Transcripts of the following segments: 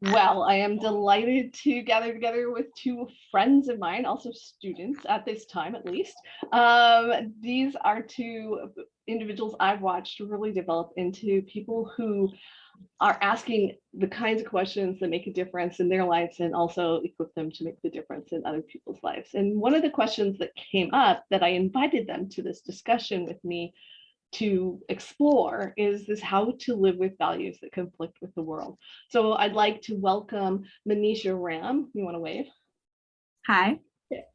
Well, I am delighted to gather together with two friends of mine, also students at this time, at least. These are two individuals I've watched really develop into people who are asking the kinds of questions that make a difference in their lives and also equip them to make the difference in other people's lives. And one of the questions that came up that I invited them to this discussion with me to explore is this: how to live with values that conflict with the world. So I'd like to welcome Manesha Ram. You want to wave? Hi.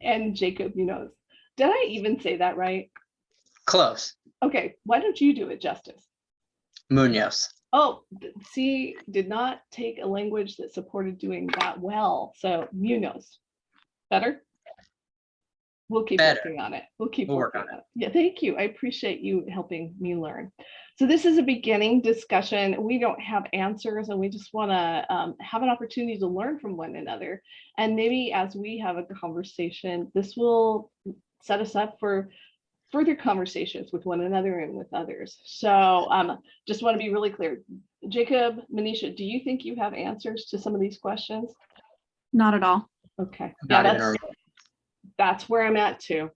And Jacob Munoz. Did I even say that right? Close. Okay, why don't you do it justice? Munoz. Oh, see, did not take a language that supported doing that well. So Munoz. Better? We'll keep working on it. We'll work on it. Yeah, thank you. I appreciate you helping me learn. So this is a beginning discussion. We don't have answers, and we just want to have an opportunity to learn from one another. And maybe as we have a conversation, this will set us up for further conversations with one another and with others. So just want to be really clear. Jacob, Manesha, do you think you have answers to some of these questions? Not at all. Okay. Yeah, that's where I'm at too.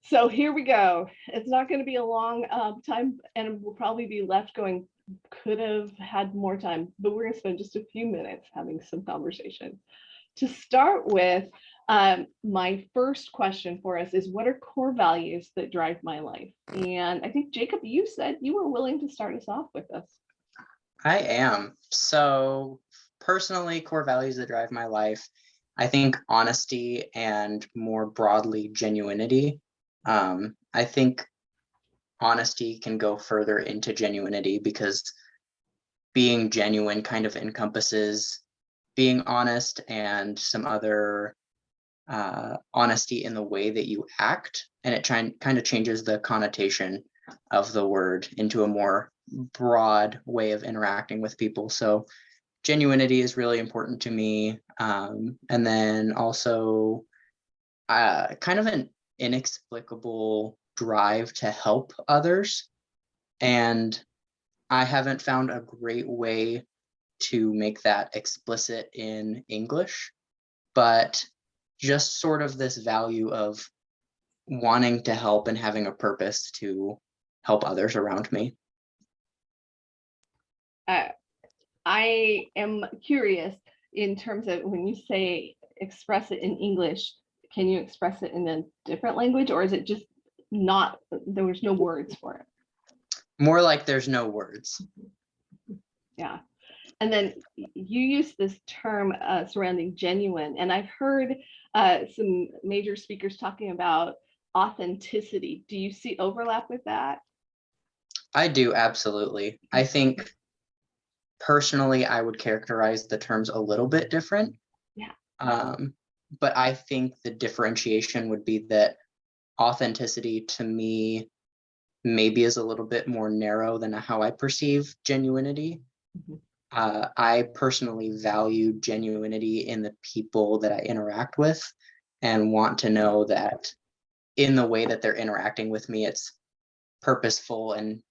So here we go. It's not going to be a long time, and we'll probably be left going, could have had more time, but we're going to spend just a few minutes having some conversation. To start with, my first question for us is, what are core values that drive my life? And I think, Jacob, you said you were willing to start us off with this. I am. So personally, core values that drive my life, I think honesty and more broadly genuinity. I think honesty can go further into genuinity because being genuine kind of encompasses being honest and some other honesty in the way that you act, and it kind of changes the connotation of the word into a more broad way of interacting with people. So genuinity is really important to me. And then also kind of an inexplicable drive to help others. And I haven't found a great way to make that explicit in English, but just sort of this value of wanting to help and having a purpose to help others around me. I am curious in terms of when you say express it in English, can you express it in a different language, or is it just not, there was no words for it? More like there's no words. Yeah. And then you use this term surrounding genuine, and I've heard some major speakers talking about authenticity. Do you see overlap with that? I do, absolutely. I think personally, I would characterize the terms a little bit different. Yeah. But I think the differentiation would be that authenticity to me maybe is a little bit more narrow than how I perceive genuinity. Mm-hmm. I personally value genuinity in the people that I interact with and want to know that in the way that they're interacting with me, it's purposeful and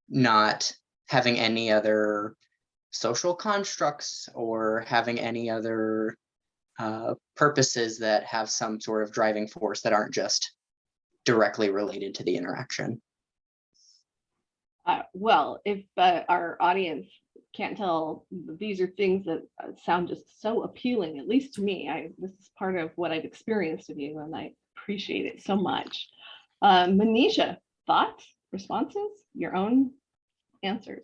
not having any other social constructs or having any other purposes that have some sort of driving force that aren't just directly related to the interaction. Well, if our audience can't tell, these are things that sound just so appealing, at least to me. This is part of what I've experienced of you, and I appreciate it so much. Manesha, thoughts, responses, your own answers?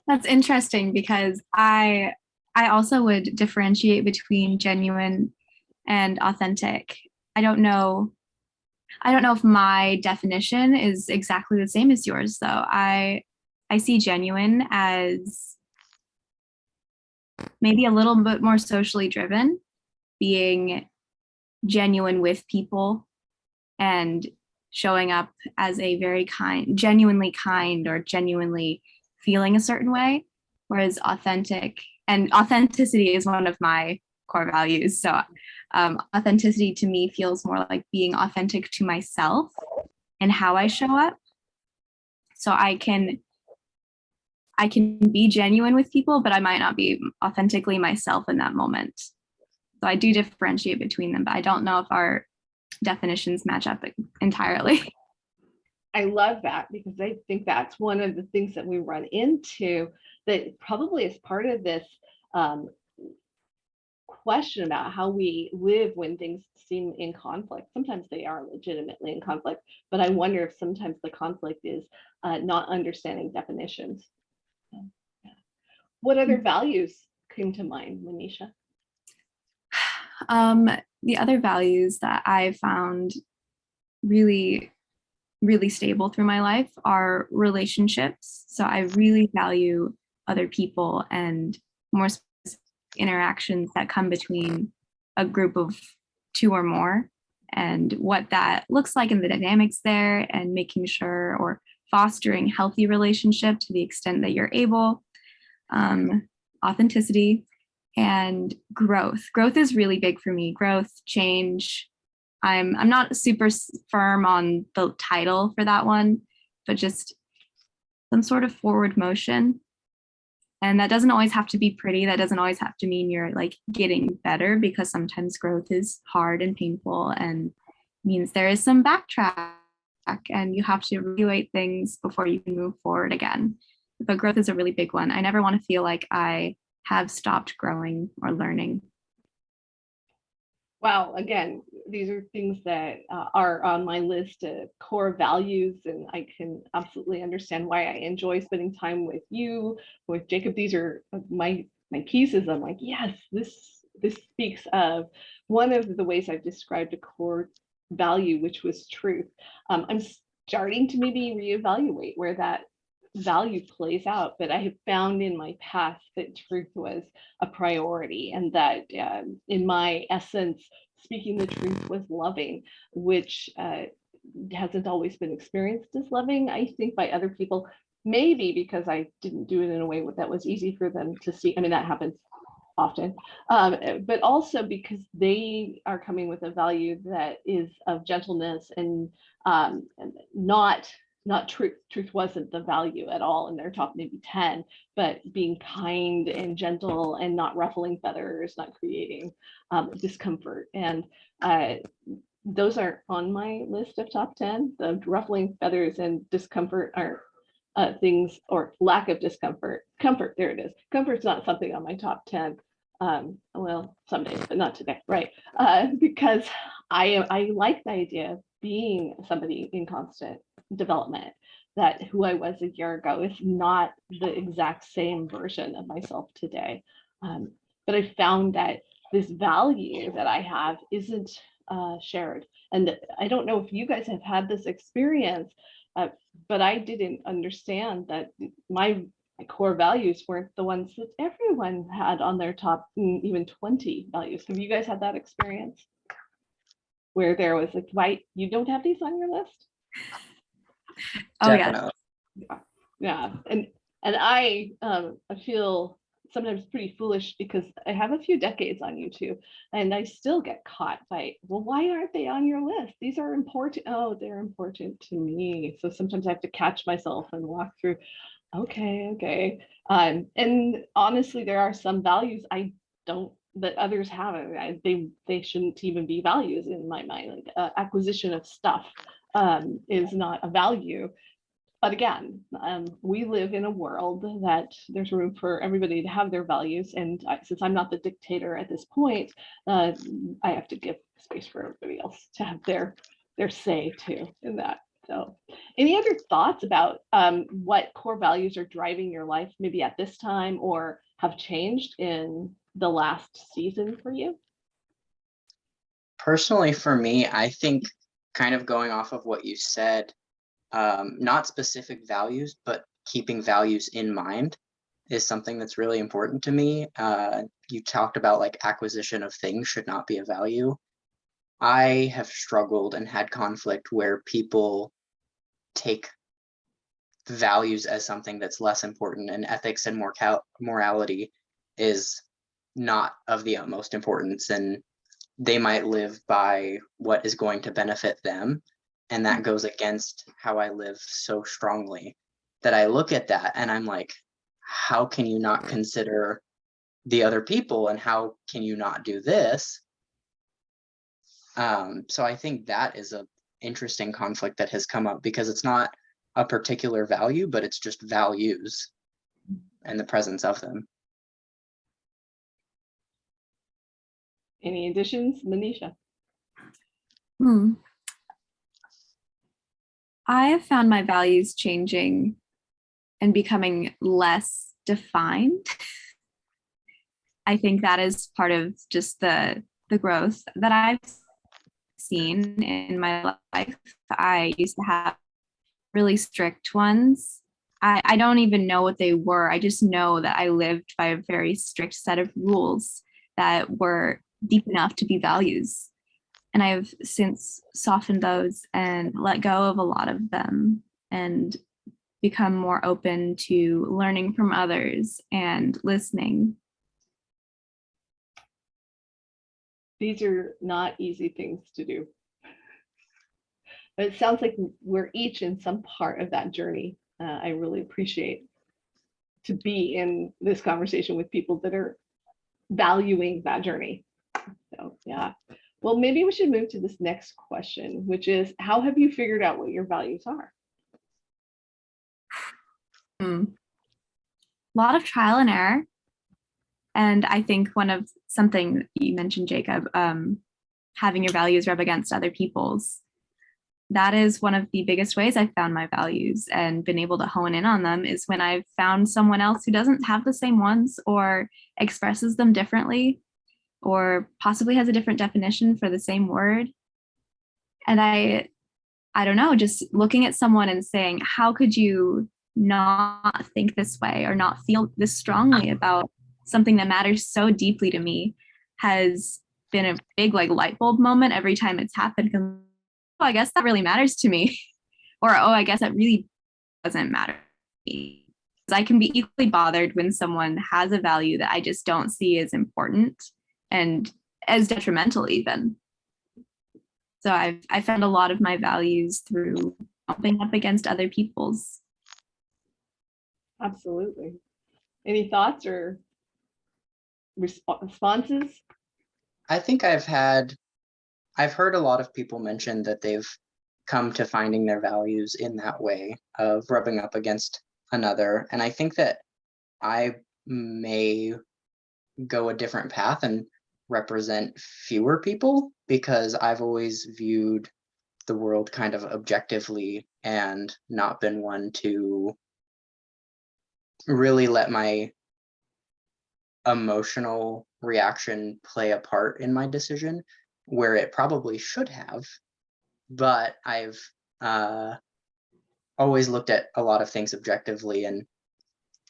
That's interesting because I also would differentiate between genuine and authentic. I don't know if my definition is exactly the same as yours, though. I see genuine as maybe a little bit more socially driven, being genuine with people and showing up as a very genuinely kind or genuinely feeling a certain way, whereas authenticity is one of my core values. So authenticity to me feels more like being authentic to myself and how I show up. So I I can be genuine with people, but I might not be authentically myself in that moment. So I do differentiate between them, but I don't know if our definitions match up entirely. I love that, because I think that's one of the things that we run into that probably is part of this question about how we live when things seem in conflict. Sometimes they are legitimately in conflict, but I wonder if sometimes the conflict is not understanding definitions. What other values came to mind, Manesha? The other values that I found really stable through my life are relationships. So I really value other people and more specific interactions that come between a group of two or more, and what that looks like in the dynamics there, and making sure or fostering healthy relationship to the extent that you're able. Authenticity and growth. Growth is really big for me. Growth, change. I'm not super firm on the title for that one, but just some sort of forward motion. And that doesn't always have to be pretty. That doesn't always have to mean you're like getting better, because sometimes growth is hard and painful and means there is some backtrack and you have to evaluate things before you can move forward again. But growth is a really big one. I never want to feel like I have stopped growing or learning. Wow, again, these are things that are on my list of core values, and I can absolutely understand why I enjoy spending time with you, with Jacob. These are my pieces. I'm like, yes, this speaks of one of the ways I've described a core value, which was truth. I'm starting to maybe reevaluate where that value plays out, but I have found in my past that truth was a priority, and that in my essence, speaking the truth was loving, which hasn't always been experienced as loving, I think, by other people, maybe because I didn't do it in a way that was easy for them to see. I mean, that happens often, but also because they are coming with a value that is of gentleness and not truth. Truth wasn't the value at all in their top maybe 10, but being kind and gentle and not ruffling feathers, not creating discomfort. And those are on my list of top 10. The ruffling feathers and discomfort are things, or lack of discomfort. Comfort, there it is. Comfort's not something on my top 10. Well, some days, but not today, right? Because I like the idea of being somebody in constant development, that who I was a year ago is not the exact same version of myself today. But I found that this value that I have isn't shared. And I don't know if you guys have had this experience, but I didn't understand that my core values weren't the ones that everyone had on their top even 20 values. Have you guys had that experience where there was like, why you don't have these on your list? Oh Definitely. Yeah. And I feel sometimes pretty foolish, because I have a few decades on YouTube and I still get caught by, well, why aren't they on your list? These are important. Oh, they're important to me. So sometimes I have to catch myself and walk through, okay. And honestly, there are some values I don't, that others haven't. They shouldn't even be values in my mind. Like acquisition of stuff is not a value. But again, we live in a world that there's room for everybody to have their values. And since I'm not the dictator at this point, I have to give space for everybody else to have their say too in that. So any other thoughts about what core values are driving your life, maybe at this time, or have changed in the last season for you? Personally, for me, I think, kind of going off of what you said, not specific values, but keeping values in mind is something that's really important to me. You talked about like acquisition of things should not be a value. I have struggled and had conflict where people take values as something that's less important, and ethics and morality is not of the utmost importance, and they might live by what is going to benefit them. And that goes against how I live so strongly, that I look at that and I'm like, how can you not consider the other people, and how can you not do this? So I think that is a interesting conflict that has come up, because it's not a particular value, but it's just values and the presence of them. Any additions, Manesha? I have found my values changing and becoming less defined. I think that is part of just the growth that I've seen in my life. I used to have really strict ones. I don't even know what they were. I just know that I lived by a very strict set of rules that were deep enough to be values. And I've since softened those and let go of a lot of them and become more open to learning from others and listening. These are not easy things to do. But it sounds like we're each in some part of that journey. I really appreciate to be in this conversation with people that are valuing that journey. So yeah. Well, maybe we should move to this next question, which is, how have you figured out what your values are? A lot of trial and error. And I think something you mentioned, Jacob, having your values rub against other people's. That is one of the biggest ways I've found my values and been able to hone in on them, is when I've found someone else who doesn't have the same ones or expresses them differently or possibly has a different definition for the same word. And I don't know, just looking at someone and saying, how could you not think this way or not feel this strongly about something that matters so deeply to me, has been a big light bulb moment every time it's happened. Oh, I guess that really matters to me. Or, oh, I guess that really doesn't matter to me. I can be equally bothered when someone has a value that I just don't see as important and as detrimental even. So I found a lot of my values through bumping up against other people's. Absolutely. Any thoughts or responses? I think I've heard a lot of people mention that they've come to finding their values in that way of rubbing up against another. And I think that I may go a different path and represent fewer people, because I've always viewed the world kind of objectively and not been one to really let my emotional reaction play a part in my decision, where it probably should have. But I've always looked at a lot of things objectively. And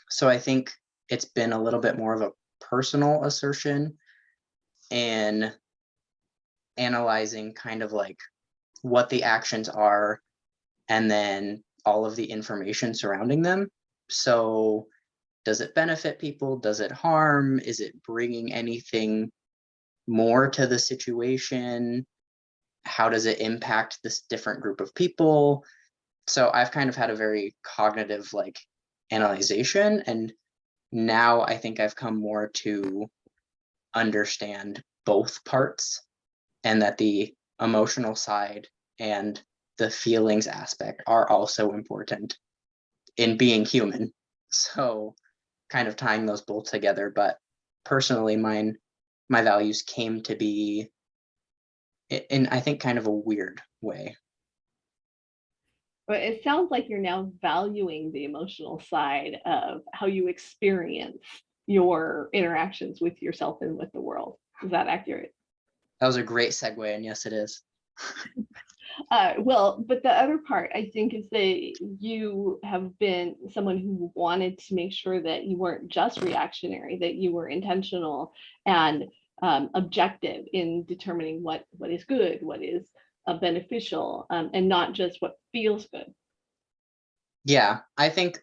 so I think it's been a little bit more of a personal assertion in analyzing kind of what the actions are and then all of the information surrounding them. So does it benefit people? Does it harm? Is it bringing anything more to the situation? How does it impact this different group of people? So I've kind of had a very cognitive analyzation, and now I think I've come more to understand both parts, and that the emotional side and the feelings aspect are also important in being human. So kind of tying those both together. But personally, my values came to be in, I think, kind of a weird way. But it sounds like you're now valuing the emotional side of how you experience your interactions with yourself and with the world. Is that accurate? That was a great segue, and yes, it is. Well, but the other part, I think, is that you have been someone who wanted to make sure that you weren't just reactionary, that you were intentional and objective in determining what is good, what is beneficial, and not just what feels good. Yeah, I think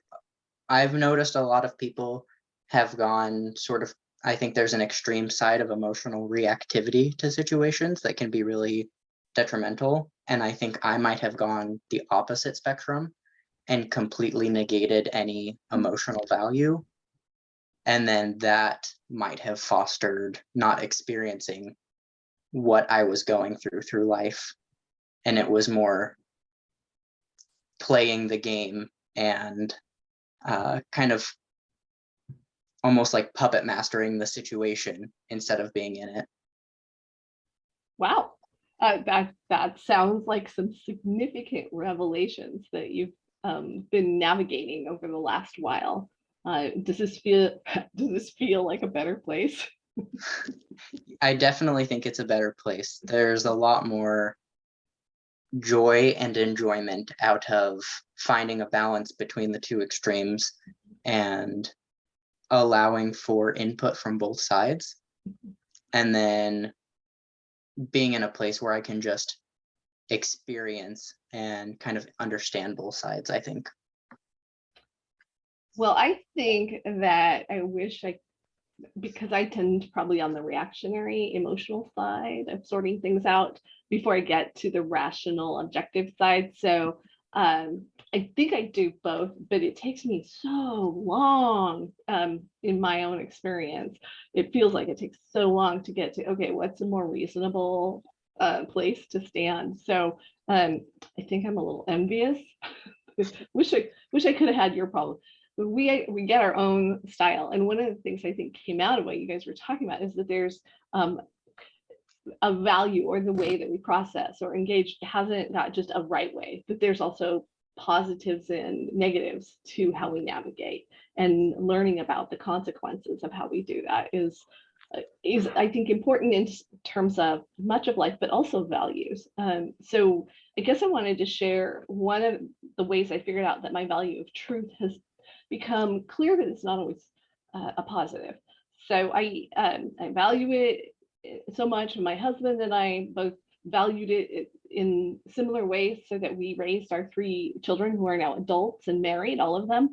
I've noticed a lot of people have gone sort of, I think there's an extreme side of emotional reactivity to situations that can be really detrimental. And I think I might have gone the opposite spectrum and completely negated any emotional value And then that might have fostered not experiencing what I was going through life. And it was more playing the game and kind of almost like puppet mastering the situation instead of being in it. Wow. That sounds like some significant revelations that you've been navigating over the last while. Does this feel like a better place? I definitely think it's a better place. There's a lot more joy and enjoyment out of finding a balance between the two extremes and allowing for input from both sides, and then being in a place where I can just experience and kind of understand both sides, I think. Well, I think that because I tend probably on the reactionary emotional side of sorting things out before I get to the rational objective side. So I think I do both, but it takes me so long in my own experience. It feels like it takes so long to get to, okay, what's a more reasonable place to stand? So I think I'm a little envious. wish I could have had your problem. We get our own style, and one of the things I think came out of what you guys were talking about is that there's a value, or the way that we process or engage hasn't got just a right way, but there's also positives and negatives to how we navigate, and learning about the consequences of how we do that is I think important in terms of much of life, but also values. So I guess I wanted to share one of the ways I figured out that my value of truth has become clear, that it's not always a positive. So I value it so much, and my husband and I both valued it in similar ways, so that we raised our 3 children, who are now adults and married, all of them,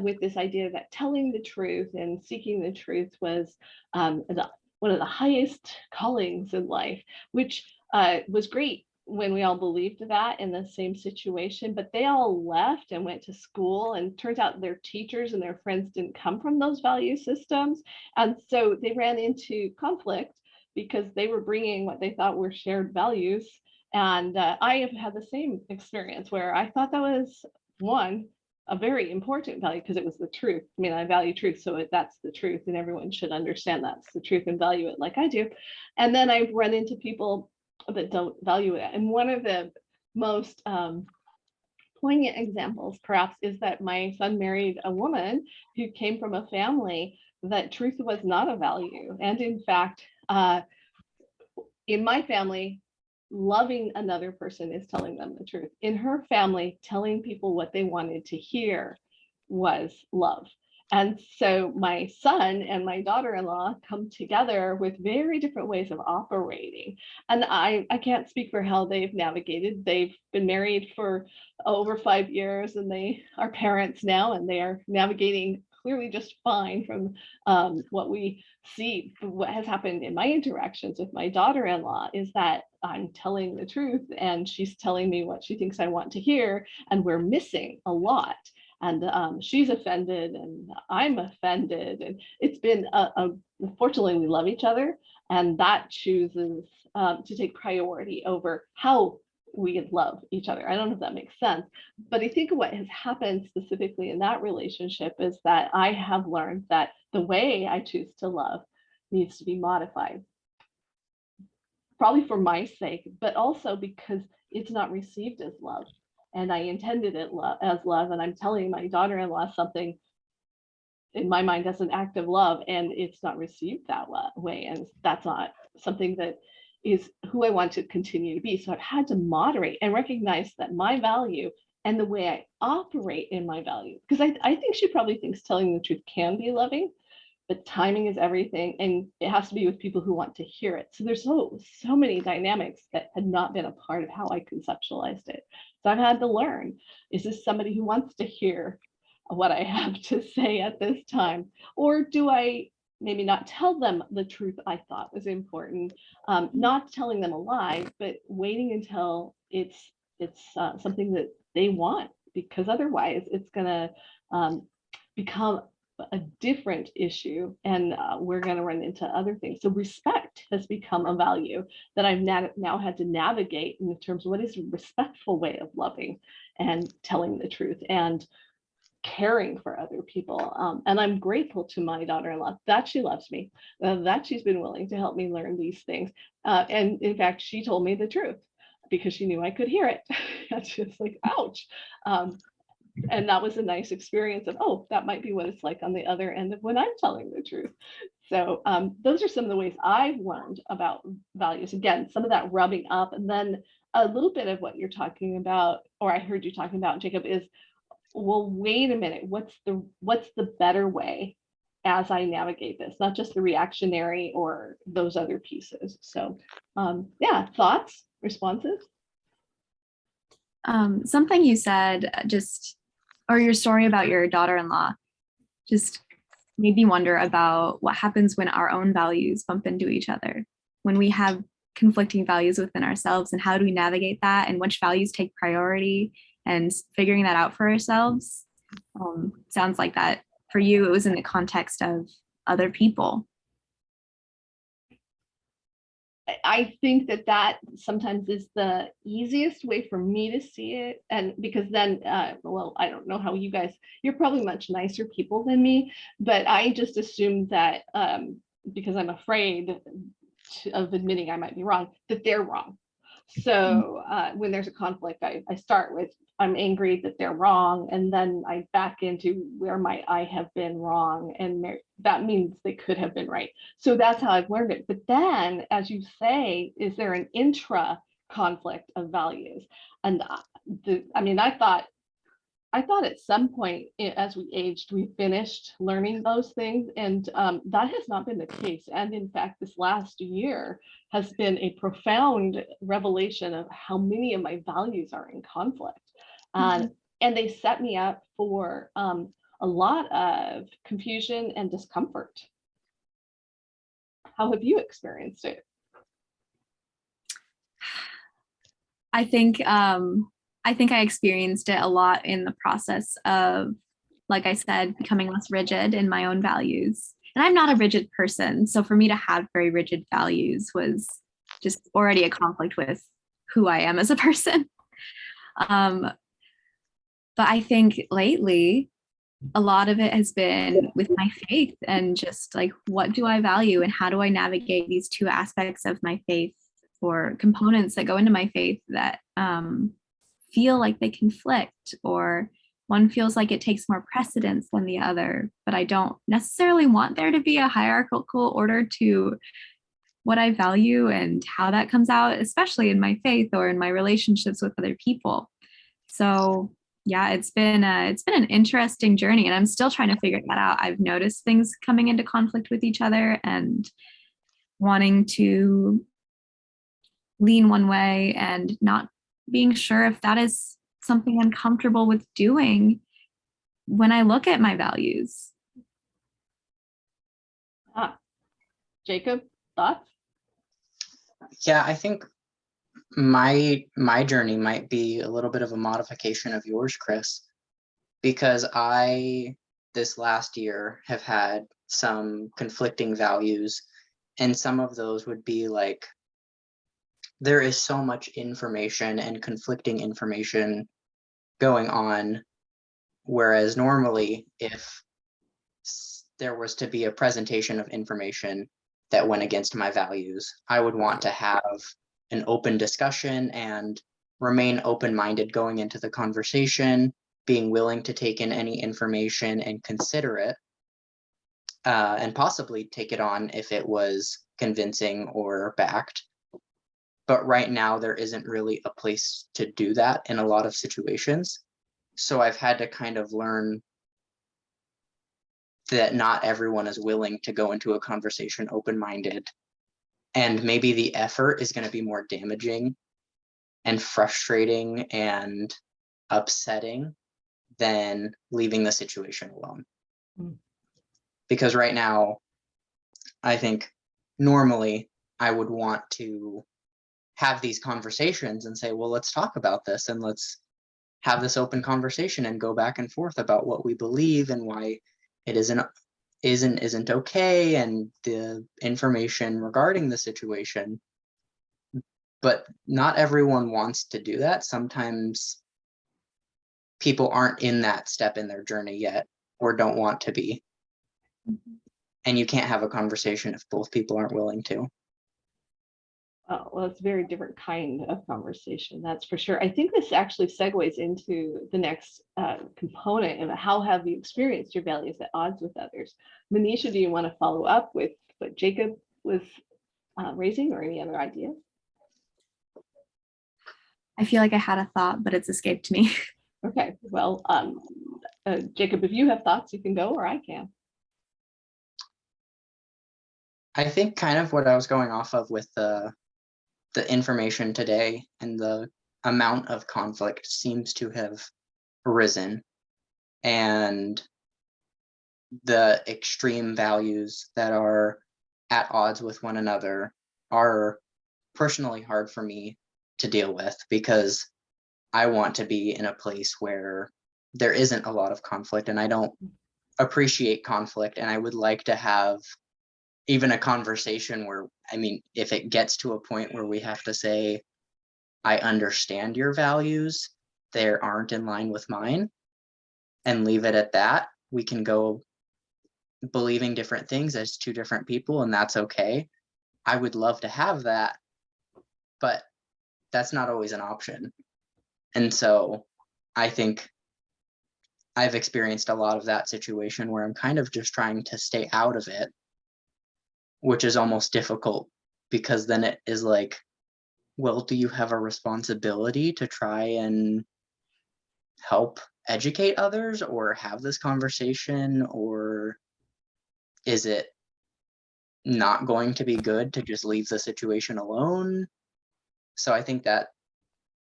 with this idea that telling the truth and seeking the truth was one of the highest callings in life, which was great when we all believed that in the same situation, but they all left and went to school, and turns out their teachers and their friends didn't come from those value systems. And so they ran into conflict because they were bringing what they thought were shared values. And I have had the same experience where I thought that was a very important value, because it was the truth. I mean, I value truth, so that's the truth, and everyone should understand that's the truth and value it like I do. And then I've run into people that don't value it. And one of the most poignant examples, perhaps, is that my son married a woman who came from a family that truth was not a value. And in fact, in my family, loving another person is telling them the truth. In her family, telling people what they wanted to hear was love. And so my son and my daughter-in-law come together with very different ways of operating. And I can't speak for how they've navigated. They've been married for over 5 years, and they are parents now, and they are navigating clearly just fine from what we see. What has happened in my interactions with my daughter-in-law is that I'm telling the truth, and she's telling me what she thinks I want to hear, and we're missing a lot. And she's offended, and I'm offended, and it's been fortunately, we love each other, and that chooses to take priority over how we love each other. I don't know if that makes sense, but I think what has happened specifically in that relationship is that I have learned that the way I choose to love needs to be modified, probably for my sake, but also because it's not received as love. And I intended it as love, and I'm telling my daughter-in-law something in my mind as an act of love, and it's not received that way, and that's not something that is who I want to continue to be. So I've had to moderate and recognize that my value and the way I operate in my value, because I think she probably thinks telling the truth can be loving, but timing is everything, and it has to be with people who want to hear it. So there's so many dynamics that had not been a part of how I conceptualized it. So I've had to learn, is this somebody who wants to hear what I have to say at this time? Or do I maybe not tell them the truth I thought was important, not telling them a lie, but waiting until it's something that they want, because otherwise it's gonna become a different issue, and we're going to run into other things. So respect has become a value that I've now had to navigate in terms of what is a respectful way of loving and telling the truth and caring for other people. And I'm grateful to my daughter-in-law that she loves me, that she's been willing to help me learn these things. And in fact, she told me the truth because she knew I could hear it. It's just like, ouch. And that was a nice experience of, oh, that might be what it's like on the other end of when I'm telling the truth. So those are some of the ways I've learned about values. Again, some of that rubbing up, and then a little bit of what you're talking about, or I heard you talking about, Jacob, is, well, wait a minute, what's the better way as I navigate this, not just the reactionary or those other pieces. So yeah, thoughts, responses? Something you said or your story about your daughter-in-law just made me wonder about what happens when our own values bump into each other, when we have conflicting values within ourselves, and how do we navigate that, and which values take priority, and figuring that out for ourselves. Sounds like that for you, it was in the context of other people. I think that sometimes is the easiest way for me to see it. And because then, well, I don't know how you guys, you're probably much nicer people than me, but I just assume that because I'm afraid of admitting I might be wrong, that they're wrong. So when there's a conflict, I start with, I'm angry that they're wrong, and then I back into where might I have been wrong, and that means they could have been right. So that's how I've learned it. But then, as you say, is there an intra conflict of values? And I mean, I thought at some point as we aged, we finished learning those things, and that has not been the case. And in fact, this last year has been a profound revelation of how many of my values are in conflict. And they set me up for a lot of confusion and discomfort. How have you experienced it? I think I experienced it a lot in the process of, like I said, becoming less rigid in my own values. And I'm not a rigid person. So for me to have very rigid values was just already a conflict with who I am as a person. But I think lately, a lot of it has been with my faith, and just like, what do I value and how do I navigate these two aspects of my faith, or components that go into my faith that feel like they conflict, or one feels like it takes more precedence than the other, but I don't necessarily want there to be a hierarchical order to what I value and how that comes out, especially in my faith or in my relationships with other people. So yeah, it's been an interesting journey, and I'm still trying to figure that out. I've noticed things coming into conflict with each other and wanting to lean one way and not being sure if that is something I'm comfortable with doing when I look at my values. Jacob, thoughts? Yeah, I think my journey might be a little bit of a modification of yours, Kris, because I this last year have had some conflicting values, and some of those would be like, there is so much information and conflicting information going on, whereas normally if there was to be a presentation of information that went against my values, I would want to have an open discussion and remain open-minded going into the conversation, being willing to take in any information and consider it, and possibly take it on if it was convincing or backed. But right now, there isn't really a place to do that in a lot of situations. So I've had to kind of learn that not everyone is willing to go into a conversation open-minded. And maybe the effort is going to be more damaging and frustrating and upsetting than leaving the situation alone. Because right now, I think normally I would want to have these conversations and say, well, let's talk about this, and let's have this open conversation and go back and forth about what we believe and why it isn't okay, and the information regarding the situation. But not everyone wants to do that. Sometimes people aren't in that step in their journey yet, or don't want to be. And you can't have a conversation if both people aren't willing to. Oh, well, it's a very different kind of conversation, that's for sure. I think this actually segues into the next component, and how have you experienced your values at odds with others? Manesha, do you want to follow up with what Jacob was raising, or any other ideas? I feel like I had a thought, but it's escaped me. Okay, well, Jacob, if you have thoughts, you can go, or I can. I think kind of what I was going off of with the information today, and the amount of conflict seems to have risen, and the extreme values that are at odds with one another are personally hard for me to deal with, because I want to be in a place where there isn't a lot of conflict, and I don't appreciate conflict, and I would like to have even a conversation where, I mean, if it gets to a point where we have to say, I understand your values, they aren't in line with mine, and leave it at that. We can go believing different things as two different people, and that's okay. I would love to have that, but that's not always an option. And so I think I've experienced a lot of that situation where I'm kind of just trying to stay out of it, which is almost difficult, because then it is like, well, do you have a responsibility to try and help educate others or have this conversation, or is it not going to be good to just leave the situation alone? So I think that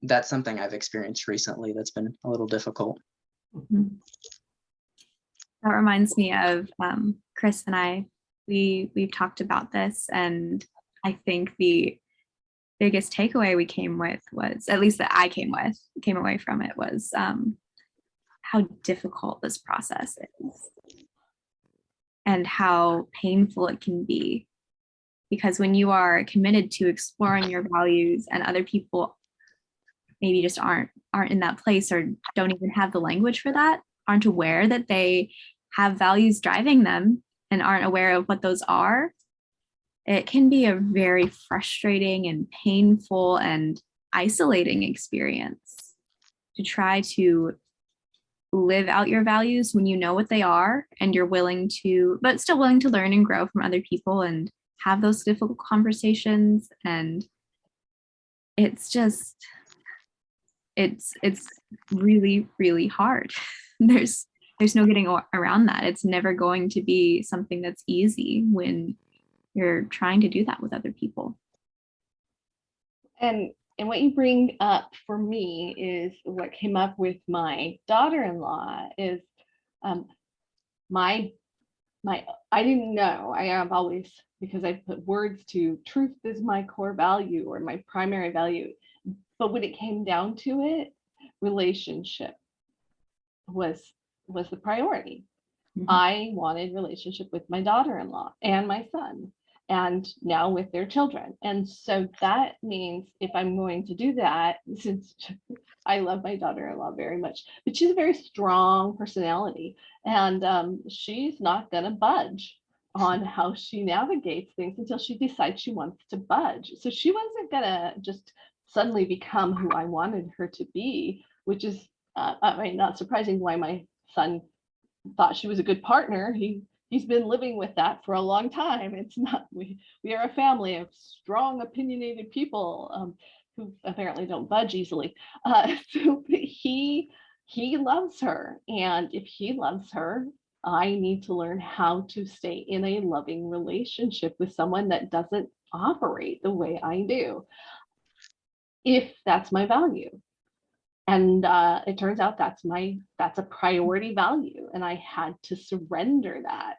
that's something I've experienced recently that's been a little difficult. That reminds me of Kris and I. We've talked about this, and I think the biggest takeaway we came with was, at least that I came away from it, was how difficult this process is and how painful it can be. Because when you are committed to exploring your values and other people maybe just aren't in that place, or don't even have the language for that, aren't aware that they have values driving them, and aren't aware of what those are, it can be a very frustrating and painful and isolating experience to try to live out your values when you know what they are, and you're willing to, but still willing to learn and grow from other people and have those difficult conversations. And it's just, it's really, really hard. There's no getting around that. It's never going to be something that's easy when you're trying to do that with other people. And what you bring up for me is what came up with my daughter-in-law is I didn't know. I have always, because I put words to truth is my core value or my primary value. But when it came down to it, relationship was the priority. Mm-hmm. I wanted relationship with my daughter-in-law and my son, and now with their children. And so that means if I'm going to do that, since I love my daughter-in-law very much, but she's a very strong personality, and she's not going to budge on how she navigates things until she decides she wants to budge. So she wasn't going to just suddenly become who I wanted her to be, which is not surprising why my son thought she was a good partner. He's been living with that for a long time. It's not, we are a family of strong, opinionated people who apparently don't budge easily. So he loves her, and if he loves her, I need to learn how to stay in a loving relationship with someone that doesn't operate the way I do, if that's my value. And it turns out that's a priority value, and I had to surrender that.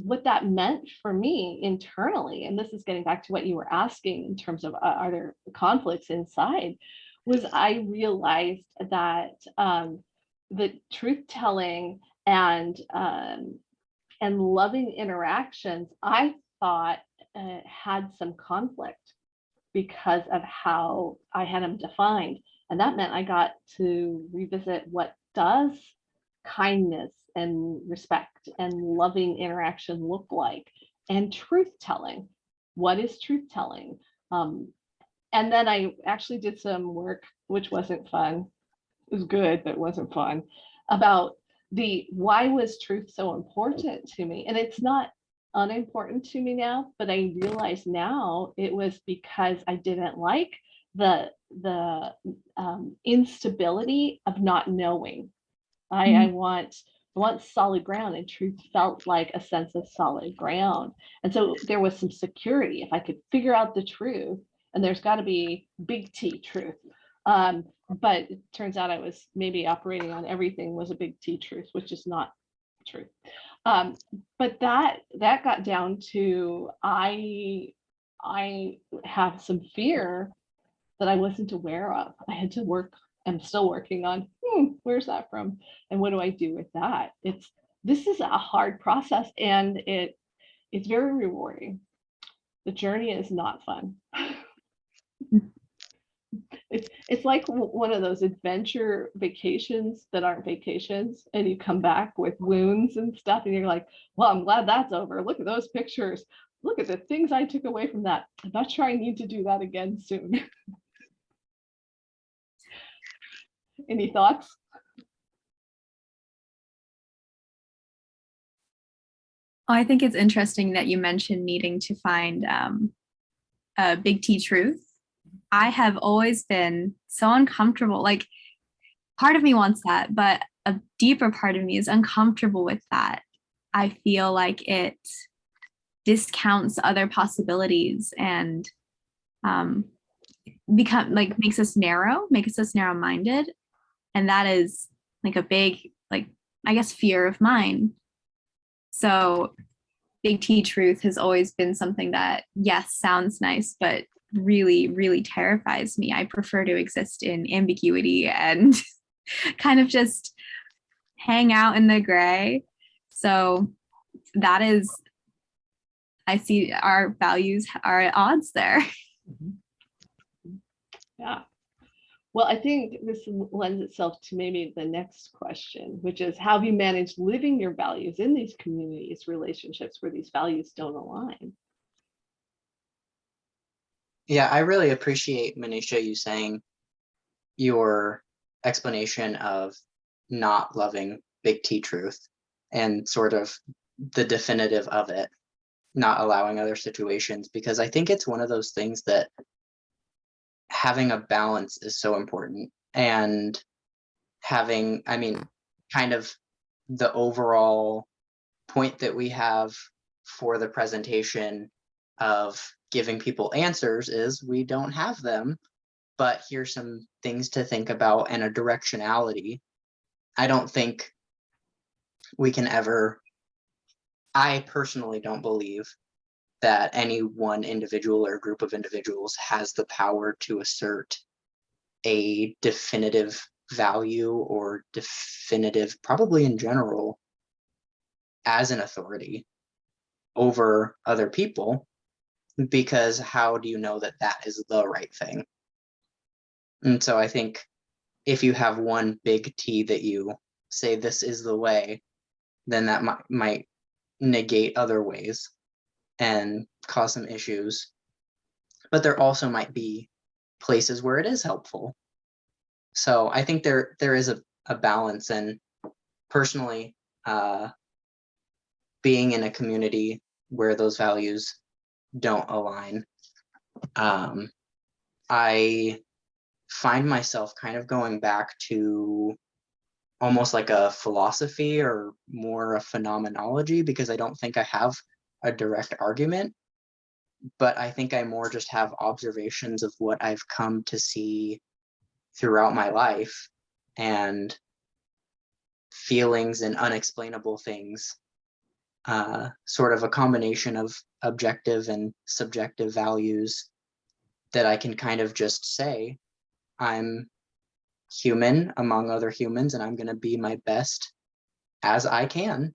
What that meant for me internally, and this is getting back to what you were asking in terms of are there conflicts inside, was I realized that the truth telling and and loving interactions, I thought had some conflict because of how I had them defined. And that meant I got to revisit what does kindness and respect and loving interaction look like, and truth telling. What is truth telling? And then I actually did some work, which wasn't fun. It was good, but it wasn't fun, about the why was truth so important to me? And it's not unimportant to me now, but I realize now it was because I didn't like the instability of not knowing. I want solid ground, and truth felt like a sense of solid ground. And so there was some security if I could figure out the truth, and there's got to be big T truth. But it turns out I was maybe operating on everything was a big T truth, which is not true. But that got down to I have some fear that I wasn't aware of. I had to work. I'm still working on where's that from, and what do I do with that? This is a hard process, and it's very rewarding. The journey is not fun. It's like one of those adventure vacations that aren't vacations, and you come back with wounds and stuff, and you're like, well, I'm glad that's over. Look at those pictures. Look at the things I took away from that. I'm not sure I need to do that again soon. Any thoughts? I think it's interesting that you mentioned needing to find a big T truth. I have always been so uncomfortable. Like, part of me wants that, but a deeper part of me is uncomfortable with that. I feel like it discounts other possibilities and makes us narrow-minded. And that is like a big, like, I guess, fear of mine. So big T truth has always been something that, yes, sounds nice, but really, really terrifies me. I prefer to exist in ambiguity and kind of just hang out in the gray. So that is, I see our values are at odds there. Yeah. Well, I think this lends itself to maybe the next question, which is, how have you managed living your values in these communities, relationships where these values don't align? Yeah, I really appreciate, Manesha, you saying your explanation of not loving big T truth and sort of the definitive of it, not allowing other situations, because I think it's one of those things that having a balance is so important. And having, kind of the overall point that we have for the presentation of giving people answers is we don't have them, but here's some things to think about and a directionality. I don't think we can ever, I personally don't believe that any one individual or group of individuals has the power to assert a definitive value or definitive, probably in general, as an authority over other people, because how do you know that that is the right thing? And so I think if you have one big T that you say this is the way, then that might negate other ways and cause some issues. But there also might be places where it is helpful. So I think there is a balance. And personally, being in a community where those values don't align, I find myself kind of going back to almost like a philosophy or more a phenomenology, because I don't think I have a direct argument, but I think I more just have observations of what I've come to see throughout my life, and feelings and unexplainable things, sort of a combination of objective and subjective values that I can kind of just say, I'm human among other humans, and I'm going to be my best as I can.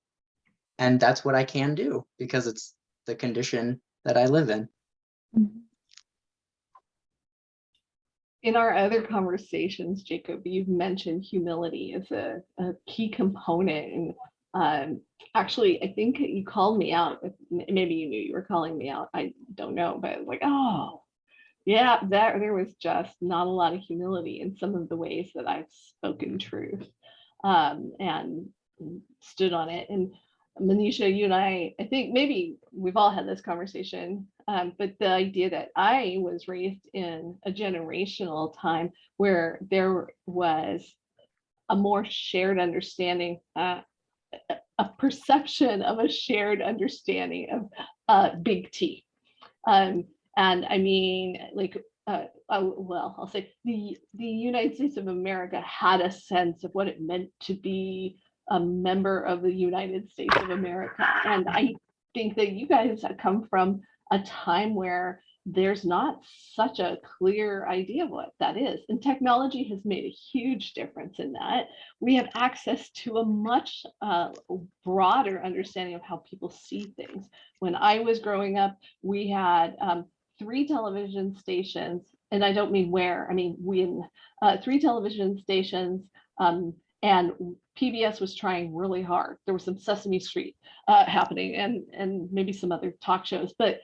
And that's what I can do because it's the condition that I live in. In our other conversations, Jacob, you've mentioned humility as a key component. And actually, I think you called me out. Maybe you knew you were calling me out. I don't know, but like, oh, yeah, there was just not a lot of humility in some of the ways that I've spoken truth, and stood on it. And Manesha, you and I think maybe we've all had this conversation, but the idea that I was raised in a generational time where there was a more shared understanding, a perception of a shared understanding of big T. And I mean, like, well, I'll say the United States of America had a sense of what it meant to be a member of the United States of America. And I think that you guys have come from a time where there's not such a clear idea of what that is. And technology has made a huge difference in that. We have access to a much broader understanding of how people see things. When I was growing up, we had 3 television stations, and I don't mean where, I mean when, 3 television stations, and PBS was trying really hard. There was some Sesame Street happening, and maybe some other talk shows, but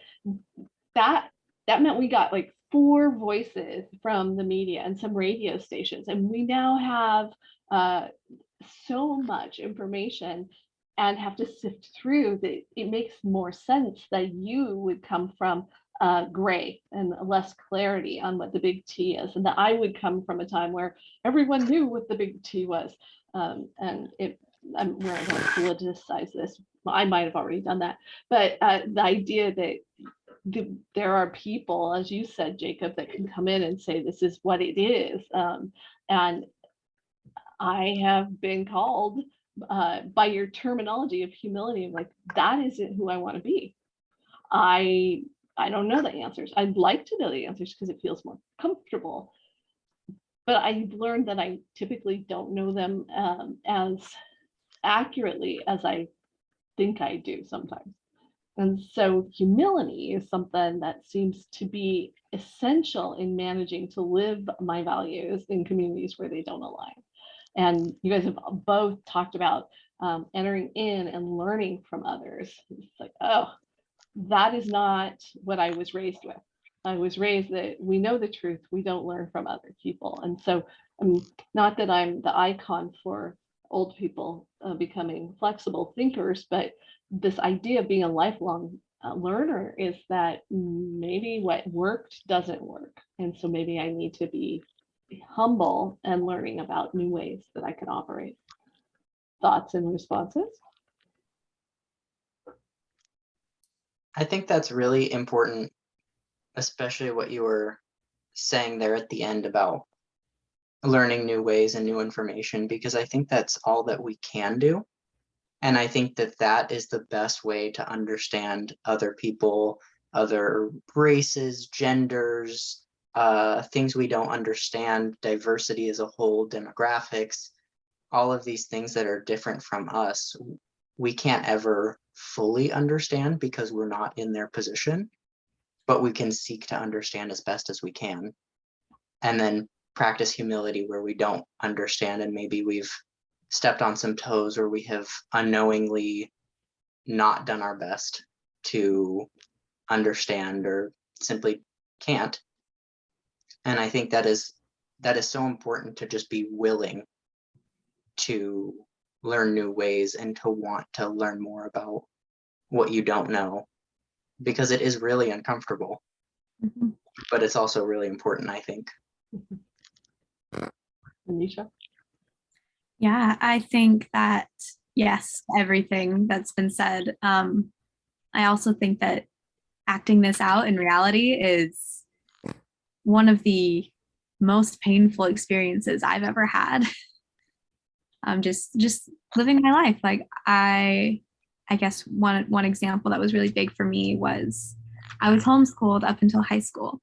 that meant we got like 4 voices from the media and some radio stations, and we now have so much information and have to sift through that it makes more sense that you would come from gray and less clarity on what the big T is, and that I would come from a time where everyone knew what the big T was. And we're not going to politicize this. Well, I might have already done that, but the idea that there are people, as you said, Jacob, that can come in and say this is what it is, and I have been called by your terminology of humility, like that isn't who I want to be. I don't know the answers. I'd like to know the answers because it feels more comfortable. But I've learned that I typically don't know them as accurately as I think I do sometimes. And so humility is something that seems to be essential in managing to live my values in communities where they don't align. And you guys have both talked about entering in and learning from others. It's like, oh, that is not what I was raised with. I was raised that we know the truth, we don't learn from other people. And so not that I'm the icon for old people becoming flexible thinkers, but this idea of being a lifelong learner is that maybe what worked doesn't work. And so maybe I need to be humble and learning about new ways that I can operate. Thoughts and responses? I think that's really important, especially what you were saying there at the end about learning new ways and new information, because I think that's all that we can do. And I think that that is the best way to understand other people, other races, genders, things we don't understand, diversity as a whole, demographics, all of these things that are different from us. We can't ever fully understand because we're not in their position, but we can seek to understand as best as we can. And then practice humility where we don't understand and maybe we've stepped on some toes or we have unknowingly not done our best to understand or simply can't. And I think that is so important, to just be willing to learn new ways and to want to learn more about what you don't know, because it is really uncomfortable, but it's also really important, I think. Manesha? Yeah, I think that, yes, everything that's been said. I also think that acting this out in reality is one of the most painful experiences I've ever had. Just living my life. Like I guess one example that was really big for me was I was homeschooled up until high school.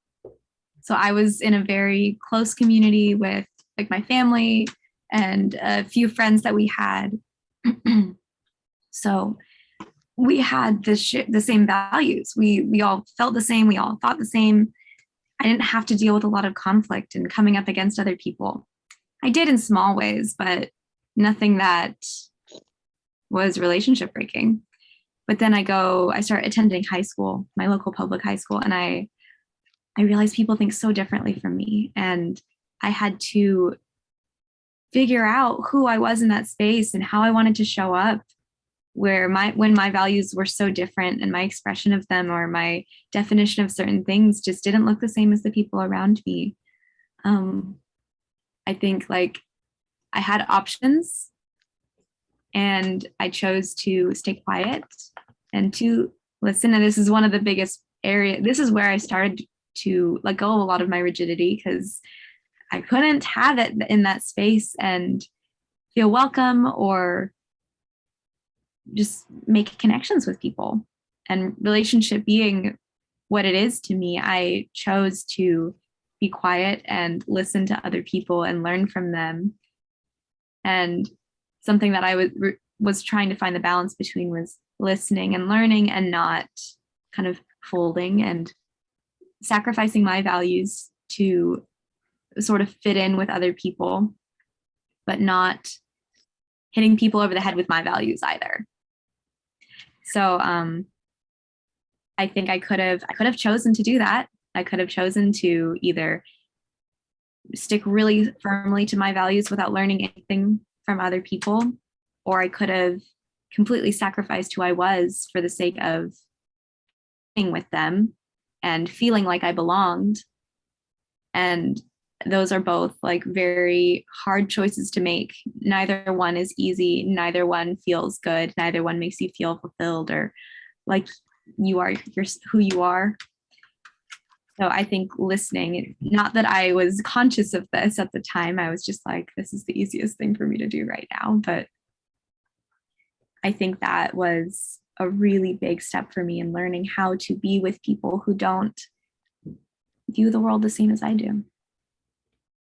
So I was in a very close community with like my family and a few friends that we had. So we had the same values. We all felt the same. We all thought the same. I didn't have to deal with a lot of conflict and coming up against other people. I did in small ways, but nothing that was relationship breaking. But then I start attending high school, my local public high school, and I realized people think so differently from me. And I had to figure out who I was in that space and how I wanted to show up when my values were so different and my expression of them or my definition of certain things just didn't look the same as the people around me. I think like I had options and I chose to stay quiet and to listen. And this is one of the biggest areas. This is where I started to let go of a lot of my rigidity because I couldn't have it in that space and feel welcome or just make connections with people. And relationship being what it is to me, I chose to be quiet and listen to other people and learn from them. And something that I was trying to find the balance between was listening and learning and not kind of folding and sacrificing my values to sort of fit in with other people, but not hitting people over the head with my values either. So I think I could have chosen to do that. I could have chosen to either stick really firmly to my values without learning anything from other people, or I could have completely sacrificed who I was for the sake of being with them and feeling like I belonged. And those are both like very hard choices to make. Neither one is easy. Neither one feels good. Neither one makes you feel fulfilled or like you're who you are. So I think listening, not that I was conscious of this at the time, I was just like, this is the easiest thing for me to do right now. But I think that was a really big step for me in learning how to be with people who don't view the world the same as I do.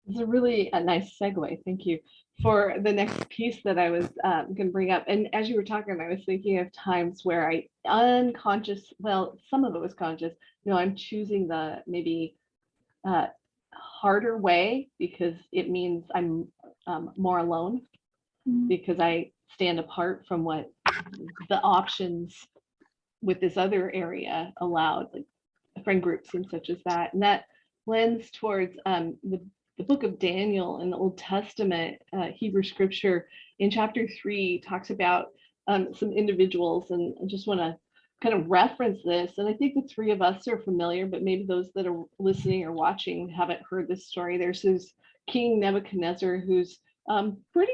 It's a really nice segue. Thank you for the next piece that I was going to bring up. And as you were talking, I was thinking of times where I some of it was conscious. I'm choosing the maybe harder way because it means I'm more alone because I stand apart from what the options with this other area allowed, like friend groups and such as that. And that lends towards the book of Daniel in the Old Testament, Hebrew scripture in chapter 3 talks about some individuals, and I just want to kind of reference this. And I think the three of us are familiar, but maybe those that are listening or watching haven't heard this story. There's this King Nebuchadnezzar who's pretty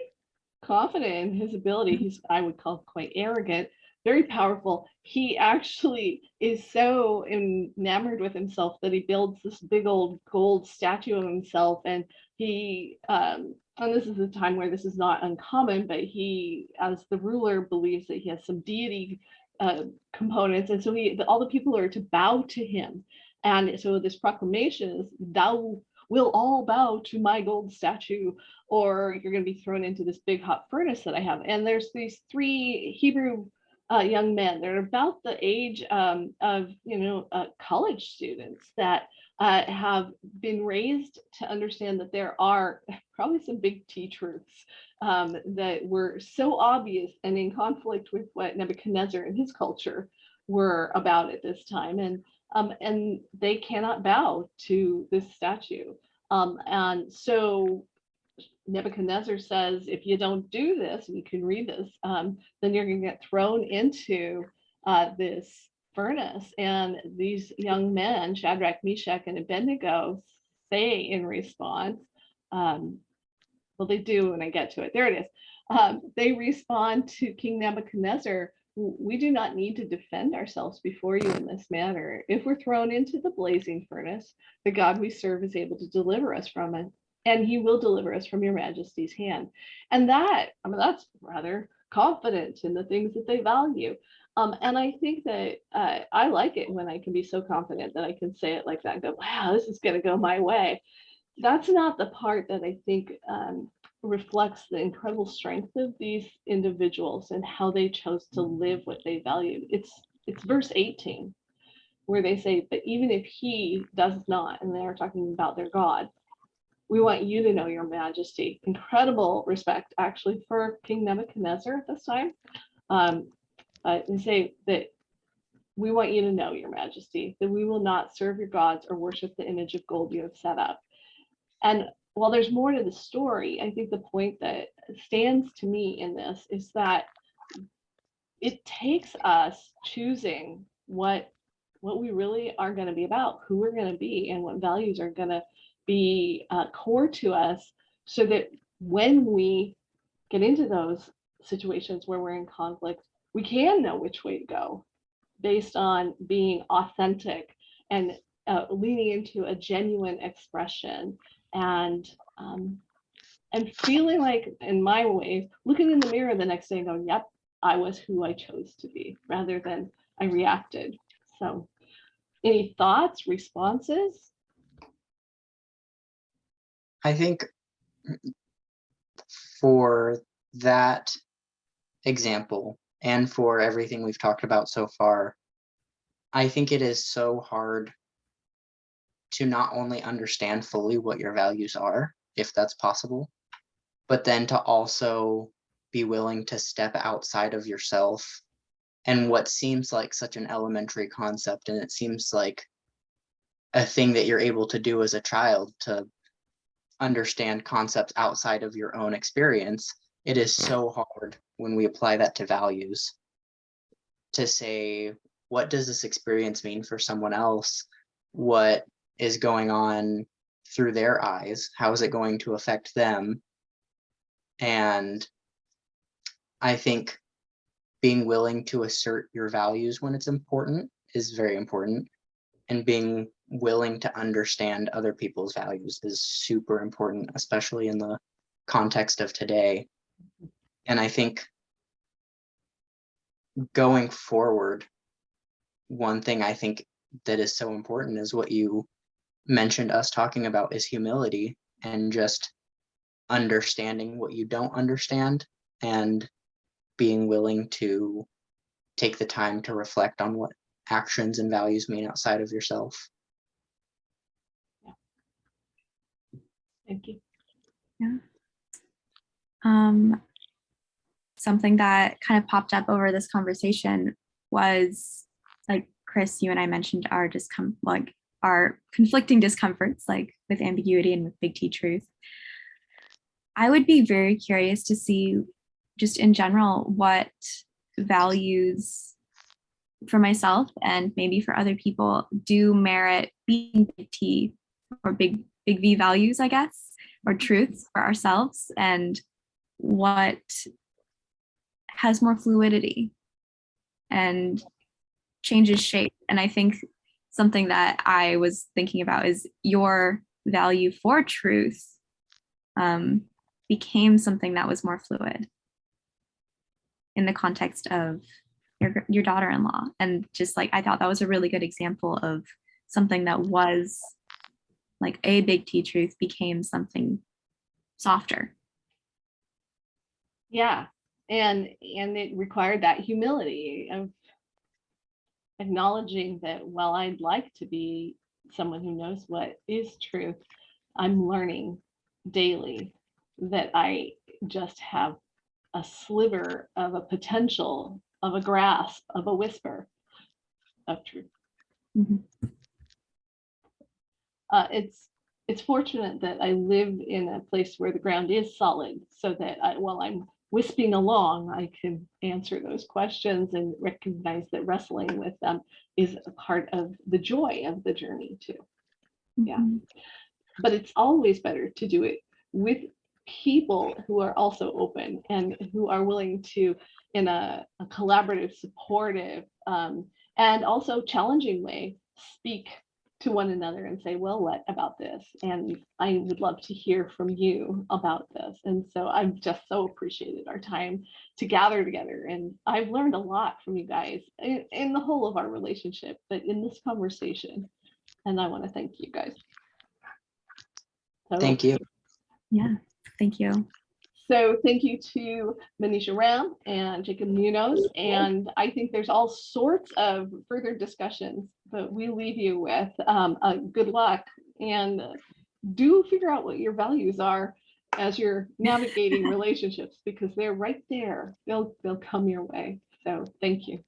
confident in his ability. He's, I would call, quite arrogant, very powerful. He actually is so enamored with himself that he builds this big old gold statue of himself. And he, and this is a time where this is not uncommon, but he, as the ruler, believes that he has some deity components. And so all the people are to bow to him. And so this proclamation is, thou will all bow to my gold statue, or you're going to be thrown into this big hot furnace that I have. And there's these three Hebrew young men. They're about the age of college students that have been raised to understand that there are probably some big T truths that were so obvious and in conflict with what Nebuchadnezzar and his culture were about at this time, and they cannot bow to this statue. And so Nebuchadnezzar says, if you don't do this, and you can read this, then you're going to get thrown into this furnace. And these young men, Shadrach, Meshach, and Abednego, say in response, well, they do when I get to it. There it is. They respond to King Nebuchadnezzar, we do not need to defend ourselves before you in this matter. If we're thrown into the blazing furnace, the God we serve is able to deliver us from it, and he will deliver us from your majesty's hand. And that, that's rather confident in the things that they value. And I think that I like it when I can be so confident that I can say it like that and go, wow, this is going to go my way. That's not the part that I think reflects the incredible strength of these individuals and how they chose to live what they valued. It's verse 18 where they say, but even if he does not, and they're talking about their God, we want you to know your majesty. Incredible respect actually for King Nebuchadnezzar at this time. They say that we want you to know your majesty, that we will not serve your gods or worship the image of gold you have set up. And while there's more to the story, I think the point that stands to me in this is that it takes us choosing what we really are going to be about, who we're going to be, and what values are going to be core to us, so that when we get into those situations where we're in conflict, we can know which way to go based on being authentic and leaning into a genuine expression and feeling like, in my way, looking in the mirror the next day and going, yep, I was who I chose to be, rather than I reacted. So any thoughts, responses? I think for that example and for everything we've talked about so far, I think it is so hard to not only understand fully what your values are, if that's possible, but then to also be willing to step outside of yourself and what seems like such an elementary concept, and it seems like a thing that you're able to do as a child, to understand concepts outside of your own experience. It is so hard when we apply that to values to say, what does this experience mean for someone else? What is going on through their eyes? How is it going to affect them? And I think being willing to assert your values when it's important is very important. And being willing to understand other people's values is super important, especially in the context of today. And I think going forward, one thing I think that is so important is what you mentioned us talking about, is humility, and just understanding what you don't understand and being willing to take the time to reflect on what actions and values mean outside of yourself. Thank you. Yeah. Something that kind of popped up over this conversation was, like, Kris, you and I mentioned our our conflicting discomforts, like with ambiguity and with big T truth. I would be very curious to see, just in general, what values for myself and maybe for other people do merit being big T or big V values, I guess, or truths for ourselves, and what has more fluidity and changes shape. And I think something that I was thinking about is your value for truth became something that was more fluid in the context of your daughter-in-law. And just like, I thought that was a really good example of something that was like a big T truth became something softer. Yeah. And it required that humility of acknowledging that while I'd like to be someone who knows what is truth, I'm learning daily that I just have a sliver of a potential, of a grasp, of a whisper of truth. Mm-hmm. It's fortunate that I live in a place where the ground is solid, so that while I'm wisping along, I can answer those questions and recognize that wrestling with them is a part of the joy of the journey too. Yeah. But it's always better to do it with people who are also open and who are willing to, in a collaborative, supportive, and also challenging way, speak to one another and say, well, what about this? And I would love to hear from you about this. And so I've just so appreciated our time to gather together. And I've learned a lot from you guys in the whole of our relationship, but in this conversation. And I want to thank you guys. So, Thank you. Yeah, thank you. So thank you to Manesha Ram and Jacob Munoz. And I think there's all sorts of further discussions, but we leave you with good luck, and do figure out what your values are as you're navigating relationships, because they're right there. They'll come your way. So thank you.